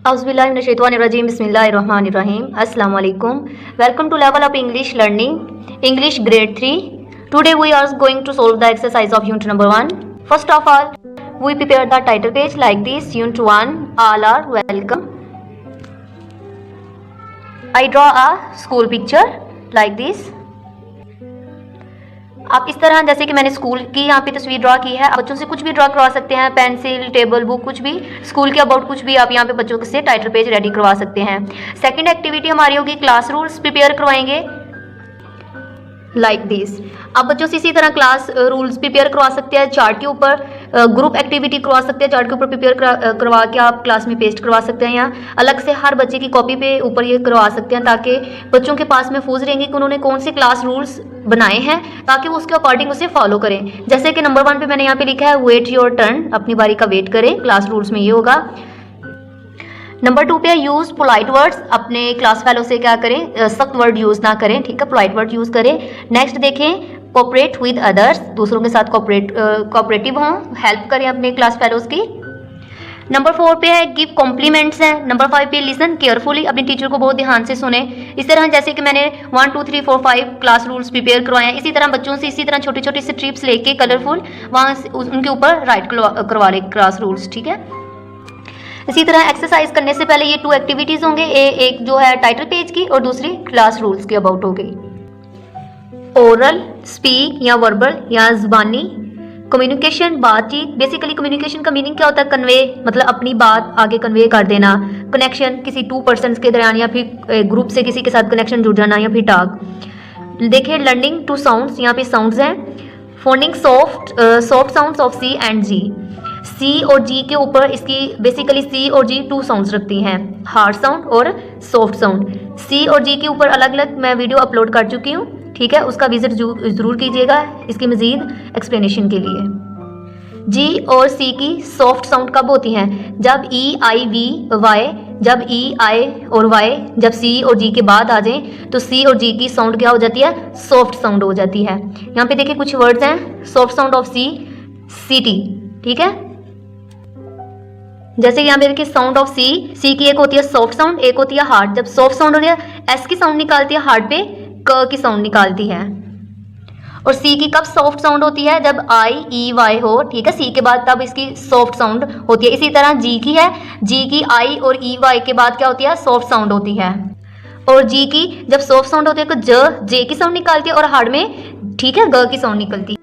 Auzubillahiminash-shaytanir-rajim. Bismillahir-rahmanir-rahim. Assalamu alaikum. Welcome to Level Up English Learning, English Grade 3. Today we are going to solve the exercise of Unit number 1. First of all, we prepare the title page like this. Unit 1. All are welcome. I draw a school picture like this. आप इस तरह जैसे कि मैंने school की यहाँ पे तस्वीर ड्रॉ की है, बच्चों से कुछ भी ड्रॉ करवा सकते हैं, पेंसिल, टेबल, बुक, कुछ भी स्कूल के अबाउट कुछ भी आप यहाँ पे बच्चों से टाइटल पेज रेडी करवा सकते हैं। सेकंड एक्टिविटी हमारी होगी क्लास रूल्स प्रिपेयर करवाएंगे लाइक दिस। आप बच्चों से इसी तरह क्लास रूल्स प्रिपेयर करवा सकते हैं, चार्ट के ऊपर ग्रुप एक्टिविटी करवा सकते हैं, चार्ट के ऊपर प्रिपेयर करवा के आप क्लास में पेस्ट करवा सकते हैं, या अलग से हर बच्चे की कॉपी पे ऊपर ये करवा सकते हैं ताकि बच्चों के पास महफूज रहेंगे कि उन्होंने कौन से क्लास रूल्स बनाए हैं, ताकि वो उसके अकॉर्डिंग उसे फॉलो करें। जैसे कि नंबर 1 पे मैंने यहाँ पे लिखा है वेट योर टर्न, अपनी बारी का वेट करें, क्लास रूल्स में ये होगा। नंबर 2 पे यूज पोलाइट वर्ड्स, अपने क्लास फेलो से क्या करें, सख्त वर्ड यूज ना करें, ठीक है, पोलाइट वर्ड यूज करें। नेक्स्ट देखें कोऑपरेट विद अदर्स, दूसरों के साथ कोऑपरेटिव हों, हेल्प करें अपने क्लास फेलोज की। नंबर 4 पे है गिव कॉम्प्लीमेंट्स है। नंबर 5 पे लिसन केयरफुली, अपने टीचर को बहुत ध्यान से सुने। इस तरह जैसे कि मैंने 1 2 3 4 5 क्लास रूल्स प्रिपेयर करवाए हैं, इसी तरह बच्चों से इसी तरह छोटी छोटी स्ट्रिप्स लेके कलरफुल वहाँ उनके ऊपर राइट करवा ले क्लास रूल्स, ठीक है। इसी तरह एक्सरसाइज करने से पहले ये 2 एक्टिविटीज होंगे, एक जो है टाइटल पेज की और दूसरी क्लास रूल्स की अबाउट हो गई। ओरल, स्पीक या वर्बल या ज़बानी कम्युनिकेशन, बातचीत। बेसिकली कम्युनिकेशन का मीनिंग क्या होता है, कन्वे, मतलब अपनी बात आगे कन्वे कर देना। कनेक्शन, किसी 2 पर्सन्स के दरमियान या फिर ग्रुप से किसी के साथ कनेक्शन जुड़ जाना या फिर टॉक। देखिए लर्निंग टू साउंड्स, यहाँ पे साउंड्स हैं। फोनिंग soft sounds of C and G. C और जी के ऊपर इसकी बेसिकली सी और जी 2 साउंड्स रखती हैं, हार्ड साउंड और सॉफ्ट साउंड। सी और जी के ऊपर अलग अलग मैं वीडियो अपलोड कर चुकी हूँ, ठीक है, उसका विजिट ज़रूर कीजिएगा इसकी मज़ीद एक्सप्लेनेशन के लिए। जी और सी की सॉफ्ट साउंड कब होती हैं, जब ई आई वी वाई, जब ई आई और वाई जब सी और जी के बाद आ जाएं तो सी और जी की साउंड क्या हो जाती है, सॉफ्ट साउंड हो जाती है। यहाँ पे देखिए कुछ वर्ड्स हैं, soft sound of C, city, ठीक है। जैसे यहाँ पे देखिए साउंड ऑफ सी की एक होती है सॉफ्ट साउंड, एक होती है हार्ड। जब सॉफ्ट साउंड होती है एस की साउंड निकालती है, हार्ड पे क की साउंड निकालती है। और सी की कब सॉफ्ट साउंड होती है, जब आई ई वाई हो, ठीक है, सी के बाद तब इसकी सॉफ्ट साउंड होती है। इसी तरह जी की है, जी की आई और ई वाई के बाद क्या होती है, सॉफ्ट साउंड होती है। और जी की जब सॉफ्ट साउंड होती है तो जे की साउंड निकालती है और हार्ड में, ठीक है, ग की साउंड निकलती है।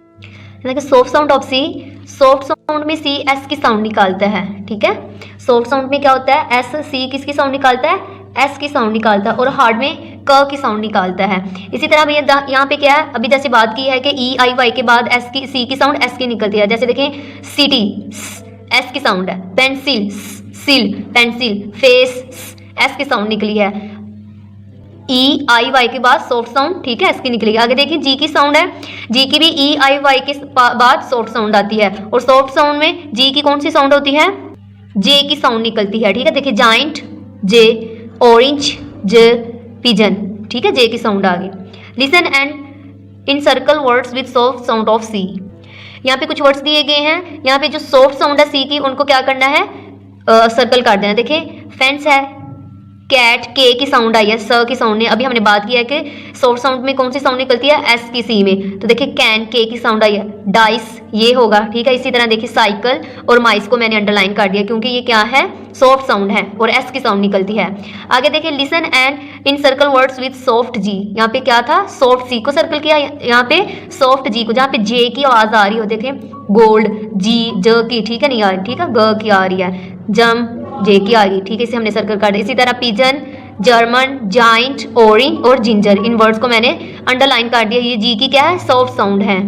Soft sound of C, soft sound में सी एस की साउंड निकालता है, ठीक है। सॉफ्ट साउंड में क्या होता है, एस सी किसकी साउंड निकालता है, एस की साउंड निकालता है, और हार्ड में क की साउंड निकालता है। इसी तरह भैया यहाँ पे क्या है, अभी जैसे बात की है कि ई आई वाई के बाद एस की सी की साउंड एस की निकलती है। जैसे देखें सिटी एस की साउंड है, पेंसिल सिल पेंसिल, फेस एस की साउंड निकली है। ई आई वाई के बाद सॉफ्ट साउंड, ठीक है, इसकी निकलेगी। आगे देखिए जी की साउंड है, जी की भी ई आई वाई के बाद सॉफ्ट साउंड आती है, और सॉफ्ट साउंड में जी की कौन सी साउंड होती है, जे की साउंड निकलती है, ठीक है। देखिए giant J, orange J, pigeon, ठीक है, जे की साउंड आ गई। Listen and encircle words with soft sound of C. यहाँ पे कुछ वर्ड्स दिए गए हैं, यहाँ पे जो सॉफ्ट साउंड है सी की उनको क्या करना है, सर्कल कर देना। देखिए फेंस है, कैट के की साउंड आई है, स की साउंड ने, अभी हमने बात किया है कि सॉफ्ट साउंड में कौन सी साउंड निकलती है, एस की सी में, तो देखिए कैन के की साउंड आई है, डाइस ये होगा, ठीक है। इसी तरह देखिए साइकिल और माइस को मैंने अंडरलाइन कर दिया क्योंकि ये क्या है, सॉफ्ट साउंड है और एस की साउंड निकलती है। आगे देखिए listen and encircle words with soft G. यहाँ पे क्या था, सॉफ्ट सी को सर्कल किया, यहाँ पे सॉफ्ट जी को, जहाँ पे जे की आवाज आ रही हो, देखें गोल्ड जी ज की, ठीक है, नहीं आ रही, ठीक है, ग की आ रही है, जम जे की आ गई, ठीक है, इसे हमने सर्कल कर दिया। इसी तरह पिजन, जर्मन, जाइंट, ऑरेंज और जिंजर, इन वर्ड्स को मैंने अंडरलाइन कर दिया, ये जी की क्या है, सॉफ्ट साउंड है।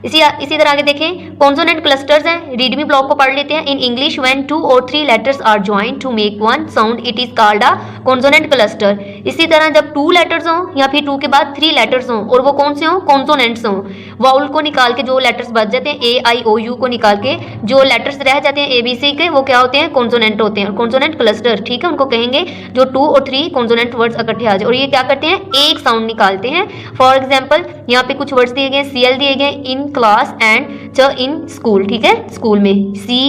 इसी तरह आगे देखें कॉन्सोनेंट क्लस्टर्स हैं, रीडमी ब्लॉक को पढ़ लेते हैं। इन इंग्लिश व्हेन 2 और 3 letters are joint to make one sound it is called a consonant cluster. इसी तरह जब 2 लेटर्स हों या फिर 2 के बाद 3 लेटर्स हों और वो कौन से हों, कॉन्सोनेंट्स हों, वाउल को निकाल के जो लेटर्स बच जाते हैं, ए आई ओ यू को निकाल के जो लेटर्स रह जाते हैं ए बी सी के, वो क्या होते हैं, कॉन्सोनेंट होते हैं। कॉन्सोनेंट क्लस्टर, ठीक है, उनको कहेंगे जो 2 और 3 कॉन्सोनेंट वर्ड्स इकट्ठे आ जाए और ये क्या करते हैं, एक साउंड निकालते हैं। फॉर एग्जाम्पल यहाँ पे कुछ वर्ड्स दिए गए, CL दिए गए, इन क्लास एंड च इन स्कूल, ठीक है, स्कूल में C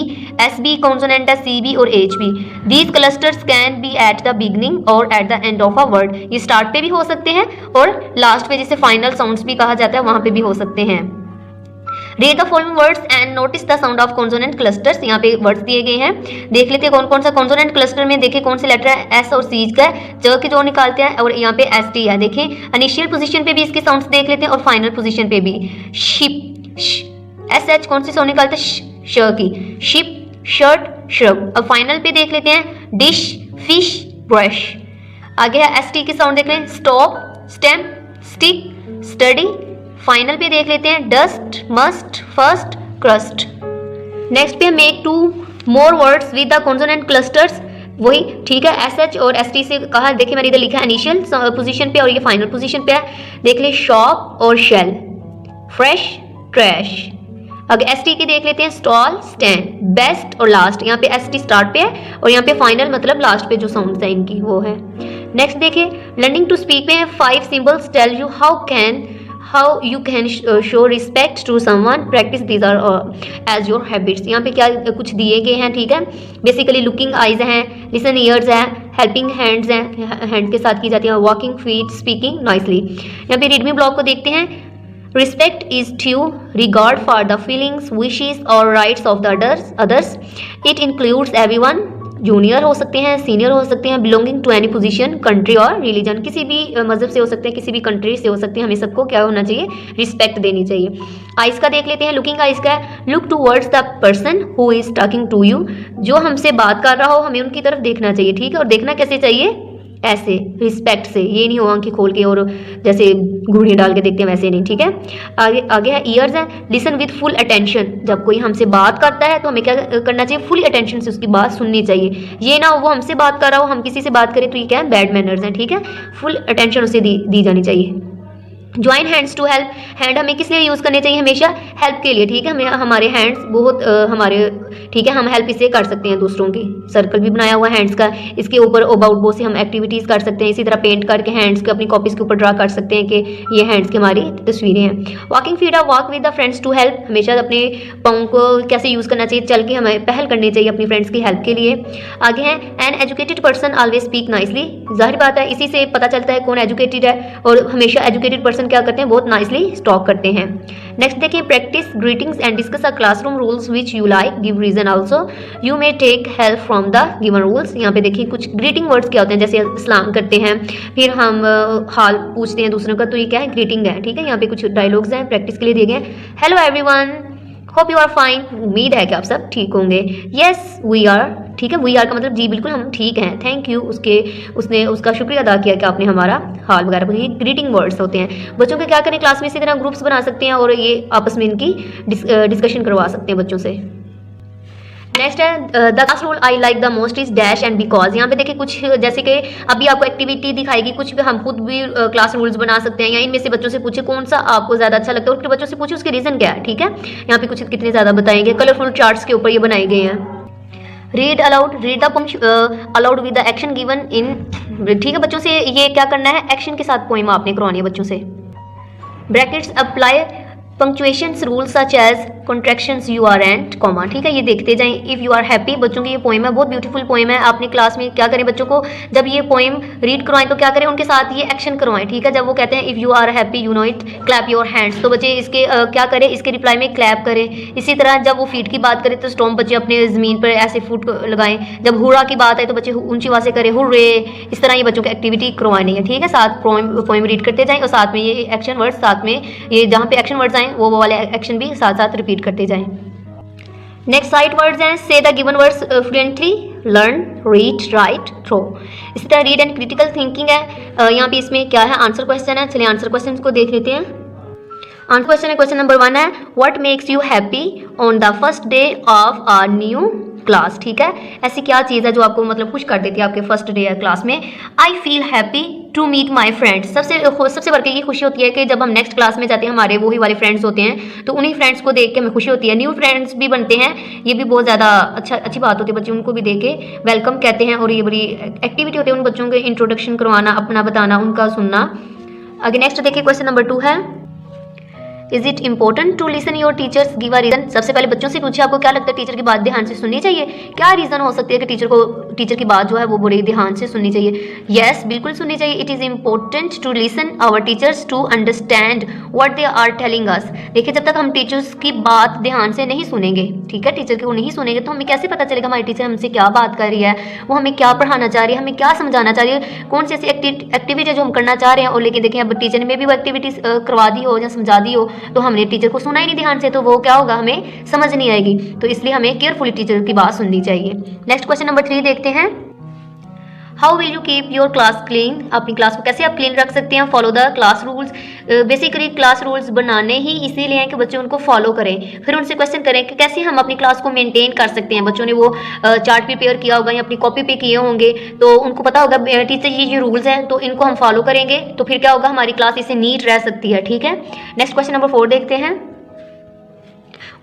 S B कॉन्सोनेंट है, CB और HB। These clusters can be at the beginning और at the end of a word, ये स्टार्ट पे भी हो सकते हैं और लास्ट पे जिसे फाइनल साउंड्स भी कहा जाता है वहां पे भी हो सकते हैं। Read the following words and notice the sound of consonant clusters, यहाँ पे वर्ड्स दिए गए हैं, देख लेते हैं कौन कौन सा कॉन्सोनेंट क्लस्टर में। देखिए कौन से लेटर है, S और C का है, ज के जो निकालते हैं और यहाँ पे ST है। देखिए इनिशियल पोजीशन पे भी इसके साउंड्स देख लेते हैं और फाइनल पोजीशन पे भी। शिप, SH कौन सी साउंड निकालते हैं, श की, शिप, शर्ट, श्रब। अब फाइनल पे देख लेते हैं, डिश, फिश, ब्रश। आगे है ST की साउंड देख लें, stop, stem, stick, study. Final पे देख लेते हैं, dust, must, first, crust. Next पे make 2 more words with the consonant clusters, वही ठीक है, SH और ST से कहा। देखिए मैंने इधर लिखा है इनिशियल पोजीशन पे और ये फाइनल पोजीशन पे है। देख ले, शॉप और शेल, फ्रेश, ट्रैश। अगर ST की देख लेते हैं, स्टॉल, स्टैंड, बेस्ट और लास्ट। यहाँ पे ST स्टार्ट पे है और यहाँ पे फाइनल मतलब लास्ट पे जो साउंड है इनकी वो है। नेक्स्ट देखिए, लर्निंग टू स्पीक में 5 symbols tell you how you can show respect to someone, practice these are as your habits. यहाँ पे क्या कुछ दिए गए हैं, ठीक है, बेसिकली लुकिंग आइज हैं, लिसन ईयर्स हैं, हेल्पिंग हैंड्स हैं, हैंड के साथ की जाती है, वॉकिंग फीट, स्पीकिंग नॉइसली। यहाँ पे रीड मी ब्लॉक को देखते हैं, respect is due regard for the feelings, wishes और rights of the others. It includes everyone, junior हो सकते हैं, सीनियर हो सकते हैं, belonging to any position, country और रिलीजन, किसी भी मजहब से हो सकते हैं, किसी भी कंट्री से हो सकते हैं। हमें सबको क्या होना चाहिए, रिस्पेक्ट देनी चाहिए। आइज का देख लेते हैं, लुकिंग आइज का है, look towards the person who is talking to you, जो हमसे बात कर रहा हो हमें उनकी तरफ देखना चाहिए, ठीक है, और देखना कैसे चाहिए, ऐसे रिस्पेक्ट से, ये नहीं हो आंखें खोल के और जैसे घूढ़ी डाल के देखते हैं वैसे नहीं, ठीक है। आगे है ईयर्स है, लिसन विद फुल अटेंशन, जब कोई हमसे बात करता है तो हमें क्या करना चाहिए, फुल अटेंशन से उसकी बात सुननी चाहिए। ये ना वो हमसे बात कर रहा हो, हम किसी से बात करें तो ये क्या है, बैड मैनर्स हैं, ठीक है, फुल अटेंशन उसे दी जानी चाहिए। Join hands to help, hand हमें किस लिए यूज़ करने चाहिए, हमेशा हेल्प के लिए, ठीक है, हमें हमारे हैंड्स बहुत हमारे, ठीक है, हम हेल्प इससे कर सकते हैं दूसरों की। सर्कल भी बनाया हुआ है हैंड्स का, इसके ऊपर अबाउट बो से हम एक्टिविटीज़ कर सकते हैं। इसी तरह पेंट करके हैंड्स के अपनी कॉपीज़ के ऊपर ड्रा कर सकते हैं कि ये हैंड्स की हमारी तस्वीरें हैं। Walking feet, walk with the friends to help, हमेशा अपने पाँव को कैसे यूज़ करना चाहिए, चल के हमें पहल करनी चाहिए अपनी फ्रेंड्स की हेल्प के लिए। आगे है an educated person always speak nicely, जाहिर बात है इसी से पता चलता है कौन एजुकेटेड है, और हमेशा एजुकेटेड पर्सन क्या करते हैं, बहुत नाइसली टॉक करते हैं। नेक्स्ट देखिए, practice greetings and discuss a classroom rules which you like, give reason also, you may take help from the given rules. यहाँ पे देखिए कुछ ग्रीटिंग वर्ड्स क्या होते हैं, जैसे सलाम करते हैं, फिर हम हाल पूछते हैं दूसरों का, तो ये क्या है, ग्रीटिंग है, ठीक है। यहाँ पे कुछ डायलॉग्स हैं प्रैक्टिस के लिए दिए गए, hello everyone, hope you are fine, उम्मीद है कि आप सब ठीक होंगे। येस वी आर, ठीक है, वी आर का मतलब जी बिल्कुल हम ठीक हैं। थैंक यू, उसने उसका शुक्रिया अदा किया कि आपने हमारा हाल वगैरह पूछा। ये ग्रीटिंग वर्ड्स होते हैं। बच्चों के क्या करें, क्लास में इसी तरह ग्रुप्स बना सकते हैं और ये आपस में इनकी डिस्कशन करवा सकते हैं बच्चों से। नेक्स्ट है the class rule I like the most is dash and because. यहाँ पे देखिए कुछ जैसे कि अभी आपको एक्टिविटी दिखाएगी, कुछ भी हम खुद भी क्लास रूल्स बना सकते हैं, या इनमें से बच्चों से पूछे कौन सा आपको ज़्यादा अच्छा लगता है, उनके बच्चों से पूछे उसके रीज़न क्या है, ठीक है। यहाँ पे कुछ कितने ज़्यादा बताएंगे, कलरफुल चार्ट्स के ऊपर ये बनाए गए हैं। Read aloud, read the allowed with the action given in, ठीक है, बच्चों से ये क्या करना है, एक्शन के साथ पोइम आपने करवानी है बच्चों से। Brackets apply punctuations rule such as contractions you are and comma, ठीक है, ये देखते जाएं। इफ़ यू आर हैप्पी, बच्चों की ये पोइम है, बहुत ब्यूटीफुल पोइम है। आपने क्लास में क्या करें, बच्चों को जब ये पोइम रीड करवाएं तो क्या करें, उनके साथ ये एक्शन करवाएं, ठीक है। जब वो कहते हैं if you are happy you know it clap your hands, तो बच्चे इसके क्या करें, इसके रिप्लाई में क्लैप करें। इसी तरह जब वो फीट की बात करें तो स्टॉम्प बच्चे अपने ज़मीन पर ऐसे फुट लगाएं। जब हुर्रा की बात है तो बच्चे ऊंची आवाज़ से करें हुर्रे। इस तरह ये बच्चों की एक्टिविटी करवानी है, ठीक है। साथ पोइम रीड करते जाएँ और साथ में ये एक्शन वर्ड्स, साथ में ये जहाँ पे एक्शन वर्ड्स आएँ वो वाले एक्शन भी साथ साथ रिपीट करते जाएं। नेक्स्ट साइट वर्ड्स हैं, say the given words fluently, learn, read, write, throw. इसी तरह रीड एंड क्रिटिकल थिंकिंग है। यहाँ पे इसमें क्या है, आंसर क्वेश्चन है। चलिए आंसर क्वेश्चन को देख लेते हैं। आंसर क्वेश्चन है, क्वेश्चन नंबर 1 है what makes you happy on the first day of a new class. ठीक है, ऐसी क्या चीज़ है जो आपको मतलब खुश कर देती है आपके फर्स्ट डे है क्लास में। I feel happy to meet my friends. सबसे बढ़ के ये खुशी होती है कि जब हम नेक्स्ट क्लास में जाते हैं, हमारे वही वाले फ्रेंड्स होते हैं, तो उन्हीं फ्रेंड्स को देख के हमें खुशी होती है। न्यू फ्रेंड्स भी बनते हैं, ये भी बहुत ज़्यादा अच्छी बात होती है। बच्चे उनको भी देख के वेलकम कहते हैं और ये बड़ी एक्टिविटी होती है उन बच्चों के इंट्रोडक्शन करवाना, अपना बताना, उनका सुनना। आगे नेक्स्ट देखिए, क्वेश्चन नंबर 2 है is it important to listen your teachers give a reason. सबसे पहले बच्चों से पूछे आपको क्या लगता है टीचर की बात ध्यान से सुननी चाहिए, क्या रीजन हो सकती है कि टीचर की बात जो है वो बड़े ध्यान से सुननी चाहिए। यस, बिल्कुल सुननी चाहिए। It is important to listen our teachers to understand what they are telling us. देखिए, जब तक हम टीचर्स की बात ध्यान से नहीं सुनेंगे, ठीक है, टीचर को नहीं सुनेंगे तो हमें कैसे पता चलेगा हमारी टीचर हमसे क्या बात कर रही है, वो हमें क्या पढ़ाना चाह रही है, हमें क्या समझाना चाह रही है, कौन सी ऐसी एक्टिविटी जो हम करना चाह रहे हैं। और लेकिन देखिए अब टीचर ने भी वो एक्टिविटीज करवा दी हो या समझा दी हो तो हमने टीचर को सुना ही नहीं ध्यान से, तो वो क्या होगा, हमें समझ नहीं आएगी। तो इसलिए हमें केयरफुली टीचर की बात सुननी चाहिए। नेक्स्ट क्वेश्चन नंबर 3 देखते हैं how will you keep your class clean. अपनी क्लास को कैसे आप क्लीन रख सकते हैं। Follow the class rules. Basically class rules बनाने ही इसीलिए हैं कि बच्चे उनको फॉलो करें। फिर उनसे क्वेश्चन करें कि कैसे हम अपनी क्लास को मेंटेन कर सकते हैं। बच्चों ने वो चार्ट प्रिपेयर किया होगा या अपनी कॉपी पे किए होंगे, तो उनको पता होगा टीचर ये रूल्स हैं, तो इनको हम फॉलो करेंगे तो फिर क्या होगा, हमारी क्लास इससे नीट रह सकती है। ठीक है, नेक्स्ट क्वेश्चन नंबर 4 देखते हैं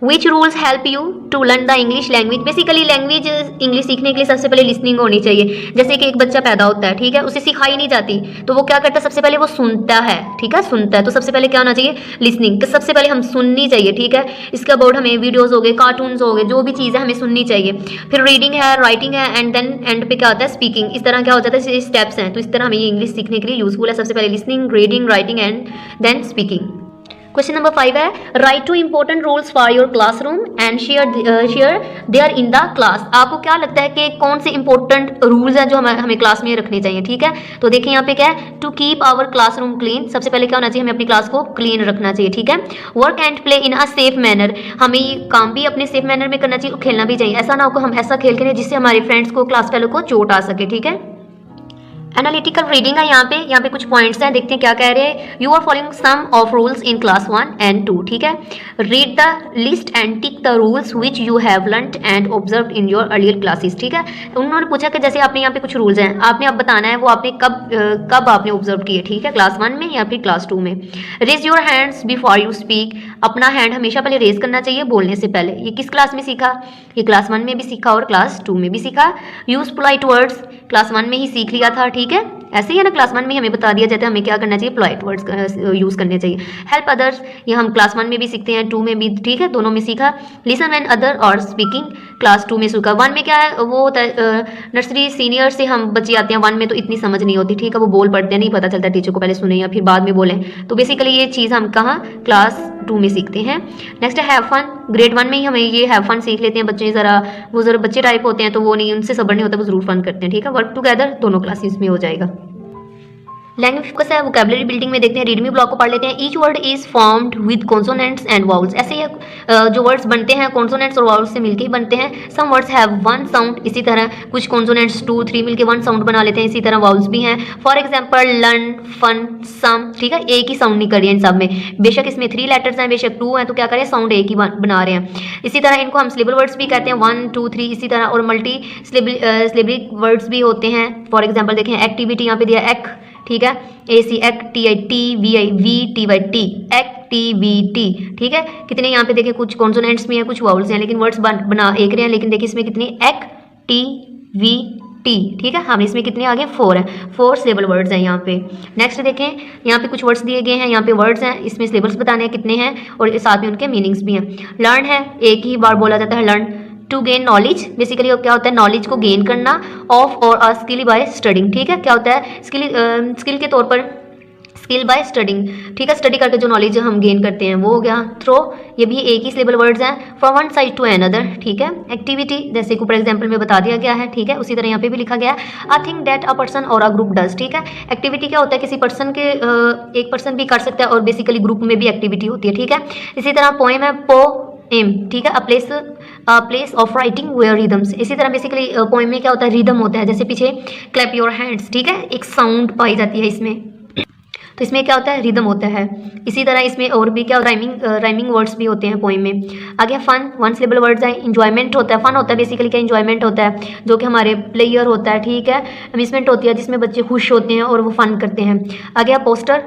Which rules help you to learn the English language। Basically language English सीखने के लिए सबसे पहले लिसनिंग होनी चाहिए। जैसे कि एक बच्चा पैदा होता है, ठीक है, उसे सिखाई नहीं जाती तो वो क्या करता है, सबसे पहले वो सुनता है। ठीक है, सुनता है तो सबसे पहले क्या होना चाहिए, लिसनिंग। तो सबसे पहले हम सुननी चाहिए। ठीक है, इसके अबाउट हमें वीडियोस हो गए, कार्टून्स हो गए, जो भी चीज़ है हमें सुननी चाहिए। फिर रीडिंग है, राइटिंग है, एंड देन एंड पे क्या होता है, स्पीकिंग। इस तरह क्या हो जाता है, स्टेप्स हैं। तो इस तरह हमें ये इंग्लिश सीखने के लिए यूजफुल है। सबसे पहले listening, reading, writing and then speaking. Question number 5 है write two important rules for your classroom and share there in the class. आपको क्या लगता है कि कौन से इंपॉर्टेंट रूल्स हैं जो हमें क्लास में रखने चाहिए। ठीक है, तो देखिए यहाँ पे क्या है, to keep our classroom clean. सबसे पहले क्या होना चाहिए, हमें अपनी क्लास को क्लीन रखना चाहिए। ठीक है, work and play in a safe manner. हमें ये काम भी अपने सेफ मैनर में करना चाहिए और खेलना भी चाहिए। ऐसा ना हो कि हम ऐसा खेल खेलें जिससे हमारे फ्रेंड्स को, क्लास फेलो को चोट आ सके। ठीक है, एनालिटिकल रीडिंग है यहाँ पे कुछ पॉइंट्स हैं, देखते हैं क्या कह रहे हैं। You are following some of rules in class 1 and 2। ठीक है, read the list and tick the rules which you have learned and observed in your earlier classes. ठीक है, तो उन्होंने पूछा कि जैसे आपने यहाँ पे कुछ रूल्स हैं, आपने अब बताना है वो आपने कब आपने ऑब्जर्व किए। ठीक है, क्लास 1 में या फिर क्लास 2 में। Raise your hands before you speak. अपना हैंड हमेशा पहले रेज करना चाहिए बोलने से पहले। ये किस क्लास में सीखा, ये क्लास 1 में भी सीखा और क्लास 2 में भी सीखा। यूज पोलाइट वर्ड्स, क्लास 1 में ही सीख लिया था। ठीक है, ऐसे ही है ना, क्लास 1 में हमें बता दिया जाता है हमें क्या करना चाहिए, पोलाइट वर्ड्स यूज करने चाहिए। हेल्प अदर्स, ये हम क्लास 1 में भी सीखते हैं, 2 में भी। ठीक है, दोनों में सीखा। लिसन व्हेन अदर और स्पीकिंग, क्लास 2 में सीखा। 1 में क्या है, वो होता है नर्सरी सीनियर से हम बच्चे आते हैं, 1 में तो इतनी समझ नहीं होती। ठीक है, वो बोल पढ़ते हैं, नहीं पता चलता टीचर को पहले सुने या फिर बाद में बोलें। तो बेसिकली ये चीज़ हम कहाँ, क्लास 2 में सीखते हैं। नेक्स्ट है हैव फन। ग्रेड 1 में ही हमें ये हैव फन सीख लेते हैं। बच्चे ज़रा बच्चे टाइप होते हैं तो वो नहीं, उनसे सब्र नहीं होता, वो जरूर फन करते हैं। ठीक है, वर्क टुगेदर दोनों क्लासेस में हो जाएगा। लैंग्वेज फोकस है, वोकैबुलरी बिल्डिंग में देखते हैं। रीड मी ब्लॉक को पढ़ लेते हैं। Each word is formed with consonants and vowels. ऐसे ही जो वर्ड्स बनते हैं कॉन्सोनेंट्स और वाउल्स से मिलकर ही बनते हैं। सम वर्ड्स हैव 1 साउंड, इसी तरह कुछ कॉन्सोनेंट्स 2 3 मिलकर 1 साउंड बना लेते हैं। इसी तरह वाउल्स भी हैं। फॉर एग्जाम्पल लर्न, फन, सम। ठीक है, एक ही साउंड नहीं कर रही है इन सब में, बेशक इसमें 3 लेटर्स हैं, बेशक 2 हैं, तो क्या करें, साउंड एक ही बना रहे हैं। इसी तरह इनको हम सिलेबल वर्ड्स भी कहते हैं, 1 2 3। इसी तरह और मल्टी सिलेबल वर्ड्स भी होते हैं। फॉर एग्जाम्पल देखें, एक्टिविटी यहाँ पे दिया एक्, ठीक है, AC एक्टिविटी, एक्टिविटी। ठीक है, कितने यहाँ पे देखें, कुछ कॉन्सोनेंट्स भी हैं, कुछ वाउल्स हैं, लेकिन वर्ड्स बना एक रहे हैं। लेकिन देखिए इसमें कितनी, एक्टिविटी। ठीक है, हम इसमें कितने आ गए, 4 हैं, 4 सिलेबल वर्ड्स हैं यहाँ पे। नेक्स्ट देखें, यहाँ पे कुछ वर्ड्स दिए गए हैं, यहाँ पे वर्ड्स हैं, इसमें सिलेबल्स बताने हैं कितने हैं और साथ में उनके मीनिंग्स भी हैं। लर्न है, एक ही बार बोला जाता है learn. To gain knowledge, basically क्या होता है, नॉलेज को गेन करना। ऑफ और अ स्किल बाय स्टडिंग। ठीक है, क्या होता है, स्किल के तौर पर, स्किल बाय स्टडिंग। ठीक है, स्टडी करके जो नॉलेज हम गेन करते हैं वो हो गया। थ्रो, ये भी एक ही सिलेबल वर्ड्स हैं। From one side to another. ठीक है, एक्टिविटी जैसे कि ऊपर एग्जाम्पल में बता दिया गया है। ठीक है, उसी तरह यहाँ पे भी लिखा गया है, a thing that a person और अ ग्रुप डज। ठीक है, एक्टिविटी क्या होता है, किसी पर्सन के एक पर्सन भी कर सकता है और बेसिकली ग्रुप में भी एक्टिविटी होती है। ठीक है, इसी तरह पोएम है, पोएम। ठीक है, a place of writing where rhythms. इसी तरह बेसिकली पोएम में क्या होता है, रिदम होता है, जैसे पीछे क्लैप योर हैंड्स। ठीक है, एक साउंड पाई जाती है इसमें। तो इसमें क्या होता है, रिदम होता है। इसी तरह इसमें और भी क्या राइमिंग वर्ड्स भी होते हैं पोइम में। आगे फन, वन सिलेबल वर्ड्स हैं। इंजॉयमेंट होता है, फन होता है बेसिकली क्या, इंजॉयमेंट होता है जो कि हमारे प्लेयर होता है, ठीक है। अम्यूजमेंट होती है जिसमें बच्चे खुश होते हैं और वो फन करते हैं। आगे पोस्टर,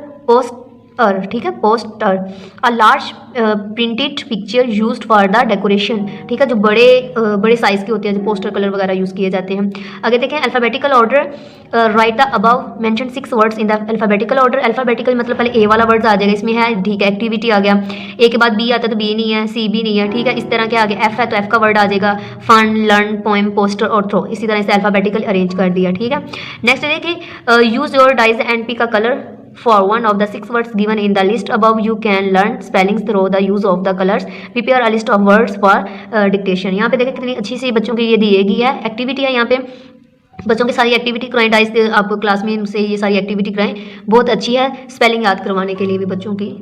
ठीक है, poster, a large printed picture used for the decoration, ठीक है, जो बड़े साइज़ के होते हैं, जो पोस्टर कलर वगैरह यूज़ किए जाते हैं। आगे देखें alphabetical order, right the above mention 6 words in the alphabetical order. Alphabetical मतलब पहले ए वाला वर्ड आ जाएगा, इसमें है, ठीक है, एक्टिविटी आ गया। ए के बाद बी आता है तो बी नहीं है, सी भी नहीं है, ठीक है। इस तरह के आगे एफ है तो एफ का वर्ड आ जाएगा, फन, लर्न, पोएम, पोस्टर और थ्रो। इसी तरह से अल्फ़ाबेटिकल अरेंज कर दिया, ठीक है। नेक्स्ट देखिए use your dice and pick a colour for one of the 6 words given in the list above. You can learn spellings through the use of the colors. Prepare a list of words for dictation. यहाँ पे देखिए कितनी अच्छी सी बच्चों की ये दी गई है एक्टिविटी है। यहाँ पे बच्चों की सारी एक्टिविटी कराएं, डाइस आप क्लास में उनसे ये सारी एक्टिविटी कराएं, बहुत अच्छी है स्पेलिंग याद करवाने के लिए भी बच्चों की।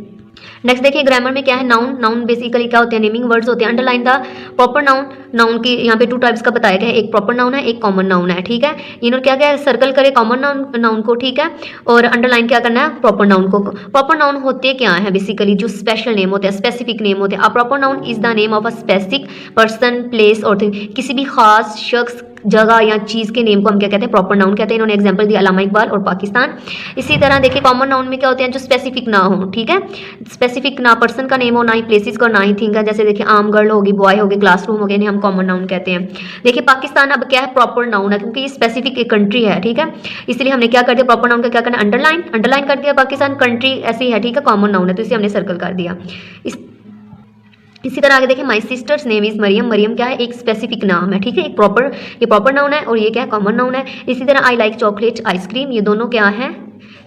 नेक्स्ट देखिए ग्रामर में क्या है, नाउन। नाउन बेसिकली क्या होते हैं, नेमिंग वर्ड्स होते हैं। Underline the proper noun. Noun की यहाँ पे 2 टाइप्स का बताया गया है, एक प्रॉपर नाउन है, एक कॉमन नाउन है, ठीक है। इन्होंने क्या क्या सर्कल करे कॉमन नाउन को, ठीक है, और अंडरलाइन क्या करना है, प्रॉपर नाउन को। प्रॉपर नाउन होते क्या है बेसिकली, जो स्पेशल नेम होते हैं, स्पेसिफिक नेम होते हैं। A proper noun is the name of a specific person, place और थिंग। किसी भी खास शख्स, जगह या चीज़ के नेम को हम क्या कहते हैं, प्रॉपर नाउन कहते हैं। इन्होंने एग्जांपल दिया अल्लामा इकबाल और पाकिस्तान। इसी तरह देखिए कॉमन नाउन में क्या होते हैं, जो स्पेसिफिक ना हो, ठीक है, स्पेसिफिक ना पर्सन का नेम हो, ना ही प्लेसेस का, ना ही थिंग का। जैसे देखिए आम गर्ल होगी, बॉय होगी, क्लासरूम हो गए, इन्हें हम कॉमन नाउन कहते हैं। देखिए पाकिस्तान अब क्या है, प्रॉपर नाउन है क्योंकि ये स्पेसिफिक एक कंट्री है, ठीक है। इसलिए हमने क्या कर दिया, प्रॉपर नाउन का क्या करना, अंडरलाइन कर दिया। पाकिस्तान कंट्री ऐसी है, ठीक है, कॉमन नाउन है तो इसे हमने सर्कल कर दिया। इसी तरह आगे देखें my sister's name is Maryam. Maryam क्या है, एक स्पेसिफिक नाम है, ठीक है, ये प्रॉपर नाउन है और ये क्या है, कॉमन नाउन है। इसी तरह आई लाइक चॉकलेट, आइसक्रीम, ये दोनों क्या है,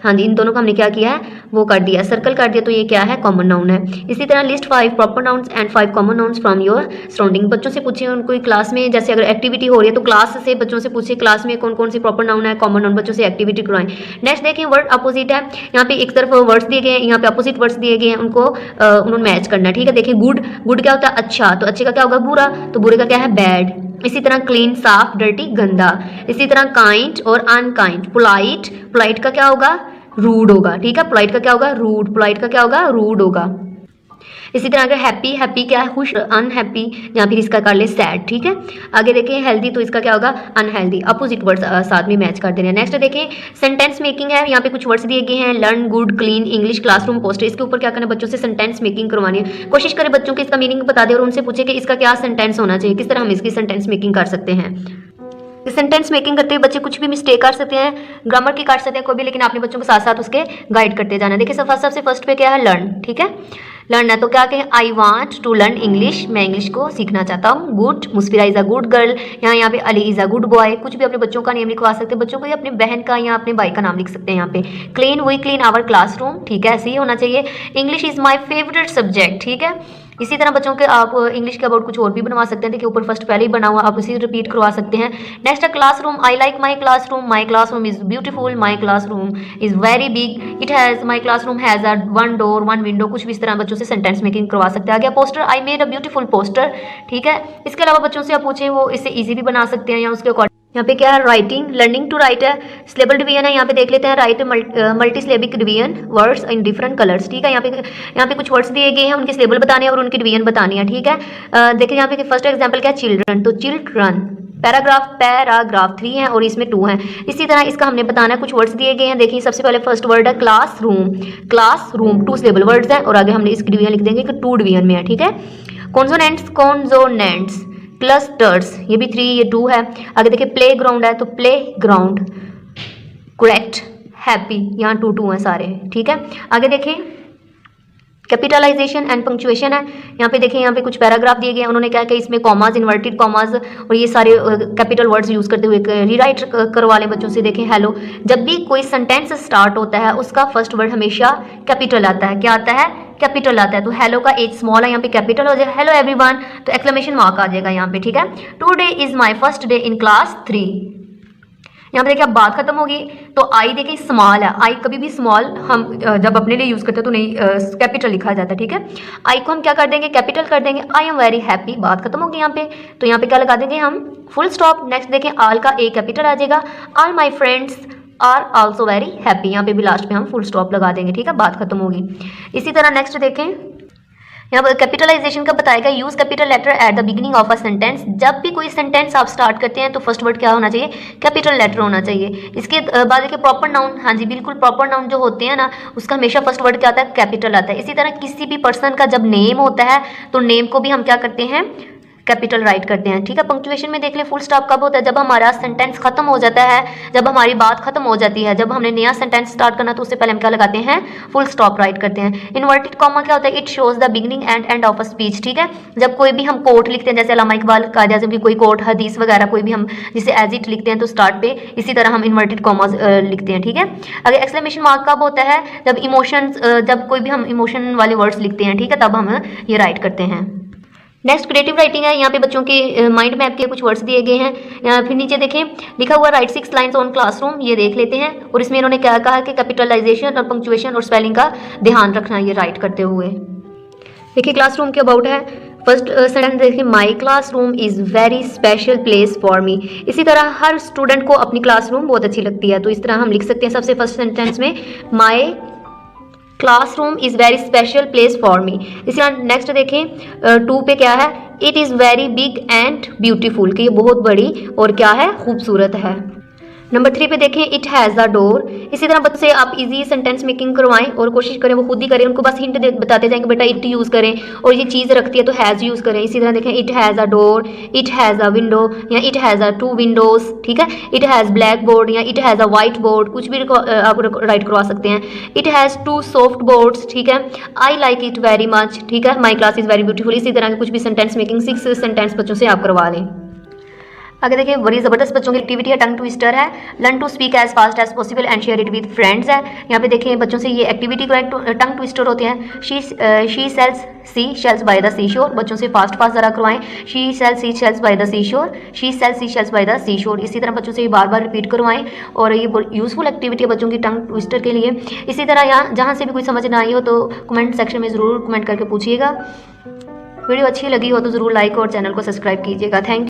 हाँ जी, इन दोनों को हमने क्या किया है, वो कर दिया, सर्कल कर दिया, तो ये क्या है, कॉमन नाउन है। इसी तरह list 5 proper nouns and 5 common nouns from your surrounding. बच्चों से पूछिए उनको क्लास में, जैसे अगर एक्टिविटी हो रही है तो क्लास से बच्चों से पूछिए क्लास में कौन कौन सी प्रॉपर नाउन है, कॉमन नाउन, बच्चों से एक्टिविटी करवाएं। नेक्स्ट देखिए वर्ड अपोजिट है, यहाँ पे एक तरफ वर्ड्स दिए गए हैं, यहाँ पे अपोजिट वर्ड्स दिए गए हैं, उनको उन्होंने मैच करना है, ठीक है। देखिए गुड क्या होता है, अच्छा, तो अच्छे का क्या होगा, बुरा, तो बुरे का क्या है, बैड। इसी तरह क्लीन, साफ, डर्टी, गंदा। इसी तरह काइंड और अनकाइंड। पोलाइट का क्या होगा, रूड होगा, ठीक है, पोलाइट का क्या होगा, रूड, पोलाइट का क्या होगा, रूड होगा। इसी तरह अगर हैप्पी क्या है, खुश, अनहैप्पी, या फिर इसका कर ले सैड, ठीक है। आगे देखें हेल्दी, तो इसका क्या होगा, अनहेल्दी। अपोजिट वर्ड्स साथ में मैच कर देने हैं। नेक्स्ट देखें सेंटेंस मेकिंग है, यहाँ पे कुछ वर्ड्स दिए गए हैं, learn, good, clean, English, classroom, poster. इसके ऊपर क्या करना है, बच्चों से सेंटेंस मेकिंग करवानी है। कोशिश करें बच्चों को इसका मीनिंग बता दें और उनसे पूछे कि इसका क्या सेंटेंस होना चाहिए, किस तरह हम इसकी सेंटेंस मेकिंग कर सकते हैं। सेंटेंस मेकिंग करते हुए बच्चे कुछ भी मिस्टेक कर सकते हैं, ग्रामर की कर सकते हैं कोई भी, लेकिन आपने बच्चों के साथ साथ उसके गाइड करते जाना है। देखिए सबसे फर्स्ट पे क्या है, लर्न, ठीक है, लर्न है तो क्या कहें, I want to learn English, मैं इंग्लिश को सीखना चाहता हूँ। Good, Musfira is a good girl, यहाँ पे Ali is a good boy. कुछ भी अपने बच्चों का नेम लिखवा सकते हैं, बच्चों को या अपनी बहन का या अपने भाई का नाम लिख सकते हैं यहाँ पे। Clean, we clean our classroom, ठीक है, ऐसे ही होना चाहिए। English is my favourite subject, ठीक है। इसी तरह बच्चों के आप इंग्लिश के अबाउट कुछ और भी बनवा सकते हैं, देखिए ऊपर फर्स्ट पहले ही बना हुआ, आप उसी रिपीट करवा सकते हैं। नेक्स्ट है classroom, I like my classroom is beautiful, my classroom is very big, it has, my classroom has a 1 door 1 window. कुछ भी इस तरह बच्चों से सेंटेंस मेकिंग करवा सकते हैं। आ गया poster, I made a beautiful poster, ठीक है। इसके अलावा बच्चों से आप पूछें वो इससे ईजी भी बना सकते हैं या उसके अकॉर्डिंग। यहाँ पे क्या है, राइटिंग, लर्निंग टू राइट है, सिलेबल डिवीजन है, यहाँ पे देख लेते हैं, right multi syllabic division, words in different colours, ठीक है। यहाँ पे कुछ वर्ड्स दिए गए हैं, उनके सिलेबल बताने हैं और उनकी डिवीजन बतानी है, ठीक है। देखिए यहाँ पे फर्स्ट एग्जांपल क्या है, चिल्ड्रन, तो चिल्ड्रन। पैराग्राफ 3 है और इसमें 2 है। इसी तरह इसका हमने बताना है, कुछ वर्ड्स दिए गए हैं। देखिए सबसे पहले फर्स्ट वर्ड है क्लासरूम 2 सिलेबल वर्ड्स हैं और आगे हमने इसकी डिवीजन लिख देंगे कि 2 डिवीजन में है, ठीक है। कॉन्सोनेंट्स, क्लस्टर्स, ये भी 3, ये 2 है। आगे देखिए प्ले ग्राउंड है तो प्ले ग्राउंड, करेक्ट, हैप्पी, यहाँ 2 है सारे, ठीक है। आगे देखिए कैपिटलाइजेशन एंड पंक्चुएशन है, यहाँ पे देखिए, यहाँ पे कुछ पैराग्राफ दिए गए हैं, उन्होंने क्या कि इसमें कॉमाज, इन्वर्टेड कॉमाज और ये सारे कैपिटल वर्ड्स यूज करते हुए रीराइट करवा लें बच्चों से। देखें हेलो, जब भी कोई सेंटेंस स्टार्ट होता है उसका फर्स्ट वर्ड हमेशा कैपिटल आता है, क्या आता है, कैपिटल आता है। तो हेलो का एच स्मॉल है, यहाँ पे कैपिटल हो जाएगा, हेलो एवरीवन तो एक्सक्लेमेशन मार्क आ जाएगा यहाँ पे, ठीक है। Today is my first day in class 3, यहाँ पे देखिए अब बात खत्म होगी। तो आई देखिए स्मॉल है, आई कभी भी स्मॉल हम जब अपने लिए यूज़ करते हैं तो नहीं कैपिटल लिखा जाता है, ठीक है। आई को हम क्या कर देंगे, कैपिटल कर देंगे। आई एम वेरी हैप्पी, बात खत्म होगी यहाँ पे, तो यहाँ पे क्या लगा देंगे हम, फुल स्टॉप। नेक्स्ट देखें आल का ए कैपिटल आ जाएगा, all my friends are also very happy. यहाँ पे भी लास्ट में हम फुल स्टॉप लगा देंगे, ठीक है, बात खत्म होगी। इसी तरह नेक्स्ट देखें, यहाँ पर कैपिटलाइजेशन का बताएगा, use capital letter at the beginning of a sentence. जब भी कोई सेंटेंस आप स्टार्ट करते हैं तो फर्स्ट वर्ड क्या होना चाहिए, कैपिटल लेटर होना चाहिए। इसके बाद देखिए प्रॉपर नाउन, हाँ जी बिल्कुल, प्रॉपर नाउन जो होते हैं ना उसका हमेशा फर्स्ट वर्ड क्या आता है, कैपिटल आता है। इसी तरह किसी भी पर्सन का जब नेम होता है तो नेम को भी हम क्या करते हैं, कैपिटल राइट करते हैं, ठीक है। पंक्चुएशन में देख ले फुल स्टॉप कब होता है, जब हमारा सेंटेंस खत्म हो जाता है, जब हमारी बात खत्म हो जाती है, जब हमने नया सेंटेंस स्टार्ट करना तो उससे पहले हम क्या लगाते हैं, फुल स्टॉप राइट करते हैं। इन्वर्टेड कॉमा क्या होता है, it shows the beginning and and of a speech, ठीक है। जब कोई भी हम कोट लिखते हैं, जैसे अल्लामा इकबाल कायदे आज़म की कोई कोट, हदीस वगैरह कोई भी हम जिसे एज इट लिखते हैं तो स्टार्ट पे इसी तरह हम इन्वर्टेड कॉमा लिखते हैं, ठीक है। अगर एक्सक्लेमेशन मार्क कब होता है, जब इमोशंस, जब कोई भी हम इमोशन वाले वर्ड्स लिखते हैं, ठीक है, तब हम ये राइट करते हैं। नेक्स्ट क्रिएटिव राइटिंग है। यहाँ पे बच्चों के माइंड मैप के कुछ वर्ड्स दिए गए हैं। फिर नीचे देखें लिखा हुआ राइट 6 लाइन्स ऑन क्लासरूम, ये देख लेते हैं। और इसमें इन्होंने क्या कहा कि कैपिटलाइजेशन और पंक्चुएशन और स्पेलिंग का ध्यान रखना ये राइट करते हुए। देखिए क्लासरूम के अबाउट है। फर्स्ट सेंटेंस देखिए, माई classroom is very special place for me. इसी तरह हर स्टूडेंट को अपनी क्लासरूम बहुत अच्छी लगती है, तो इस तरह हम लिख सकते हैं सबसे फर्स्ट सेंटेंस में, माई classroom is very special place for me. इसी तरह नेक्स्ट देखें 2 पे क्या है, it is very big and beautiful, कि ये बहुत बड़ी और क्या है, खूबसूरत है। नंबर 3 पे देखें, इट हैज़ द डोर। इसी तरह बच्चे आप इजी सेंटेंस मेकिंग करवाएं और कोशिश करें वो खुद ही करें, उनको बस हिंट बताते जाएंगे बेटा इट यूज़ करें, और ये चीज़ रखती है तो हैज़ यूज़ करें। इसी तरह देखें, it has a door, it has a window, या इट हैज़ अ 2 विंडोज़, ठीक है। इट हैज़ ब्लैक बोर्ड या it has a white board, कुछ भी आप राइट करवा सकते हैं। इट हैज़ 2 सॉफ्ट बोर्ड्स, ठीक है। I like it very much, ठीक है। My class is very beautiful. इसी तरह के कुछ भी सेंटेंस मेकिंग 6 सेंटेंस बच्चों से आप करवा लें। आगे देखिए, बड़ी ज़बरदस्त बच्चों की एक्टिविटी है, टंग ट्विस्टर है। Learn to speak as fast as possible and share it with friends है। यहाँ पे देखिए बच्चों से ये एक्टिविटी टंग ट्विस्टर होते हैं। She sells sea shells by the sea shore, बच्चों से फास्ट फास्ट ज़रा करवाएं। She sells sea shells by the sea shore, she sells sea shells by the sea shore. इसी तरह बच्चों से ये बार बार रिपीट करवाएं, और ये यूज़फुल एक्टिविटी है बच्चों की टंग ट्विस्टर के लिए। इसी तरह यहाँ जहाँ से भी कोई समझ ना आई हो तो कमेंट सेक्शन में ज़रूर कमेंट करके पूछिएगा। वीडियो अच्छी लगी हो तो ज़रूर लाइक और चैनल को सब्सक्राइब कीजिएगा। Thank you.